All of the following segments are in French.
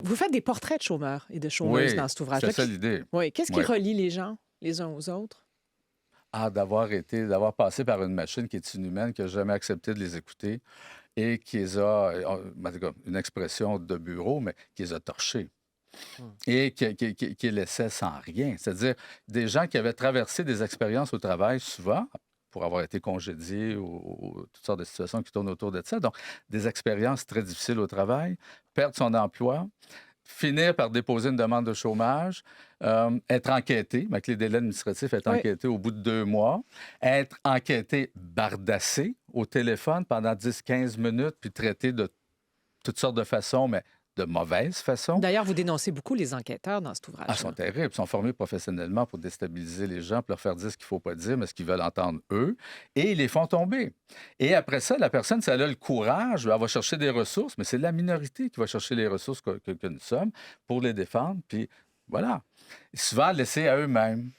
Vous faites des portraits de chômeurs et de chômeuses Oui, dans cet ouvrage-là. c'est ça l'idée. Oui. Qu'est-ce qui Oui. relie les gens les uns aux autres? Ah, d'avoir passé par une machine qui est inhumaine, qui n'a jamais accepté de les écouter et qui les a, en tout cas, une expression de bureau, mais qui les a torchés et qui les laissait sans rien. C'est-à-dire des gens qui avaient traversé des expériences au travail souvent pour avoir été congédiés ou toutes sortes de situations qui tournent autour de ça. Donc, des expériences très difficiles au travail, perdre son emploi, finir par déposer une demande de chômage, être enquêté, avec les délais administratifs, être Oui. enquêté au bout de 2 mois, être enquêté bardassé au téléphone pendant 10-15 minutes, puis traité de toutes sortes de façons, mais de mauvaise façon. D'ailleurs, vous dénoncez beaucoup les enquêteurs dans cet Ah, ils sont ouvrage-là. terribles. Ils sont formés professionnellement pour déstabiliser les gens, pour leur faire dire ce qu'il ne faut pas dire, mais ce qu'ils veulent entendre eux. Et ils les font tomber. Et après ça, la personne, si elle a le courage, elle va chercher des ressources, mais c'est la minorité qui va chercher les ressources que nous sommes pour les défendre. Puis voilà. Souvent laissés à eux-mêmes.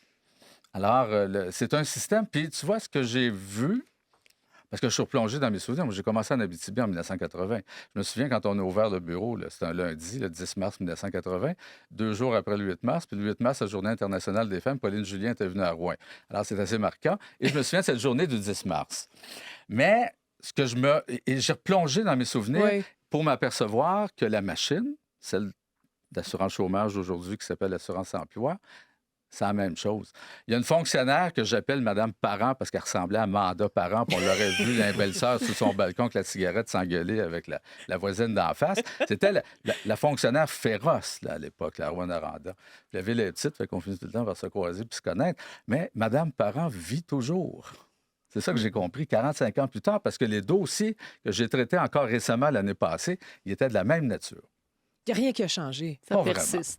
Alors, c'est un système. Puis tu vois, ce que j'ai vu, parce que je suis replongé dans mes souvenirs. Moi, j'ai commencé en Abitibi en 1980. Je me souviens quand on a ouvert le bureau, là, c'était un lundi, le 10 mars 1980, 2 jours après le 8 mars. Puis le 8 mars, la Journée internationale des femmes, Pauline Julien était venue à Rouen. Alors, c'est assez marquant. Et je me souviens de cette journée du 10 mars. Mais ce que et j'ai replongé dans mes souvenirs Oui. pour m'apercevoir que la machine, celle d'assurance chômage aujourd'hui qui s'appelle Assurance Emploi, c'est la même chose. Il y a une fonctionnaire que j'appelle Madame Parent parce qu'elle ressemblait à Amanda Parent, puis on l'aurait vu la belle-sœur sous son balcon avec la cigarette s'engueuler avec la voisine d'en face. C'était la fonctionnaire féroce là, à l'époque, la Rwanda. La ville est petite, fait qu'on finit tout le temps par se croiser puis se connaître. Mais Madame Parent vit toujours. C'est ça que j'ai compris 45 ans plus tard, parce que les dossiers que j'ai traités encore récemment l'année passée, ils étaient de la même nature. Il n'y a rien qui a changé. Ça Pas vraiment. persiste.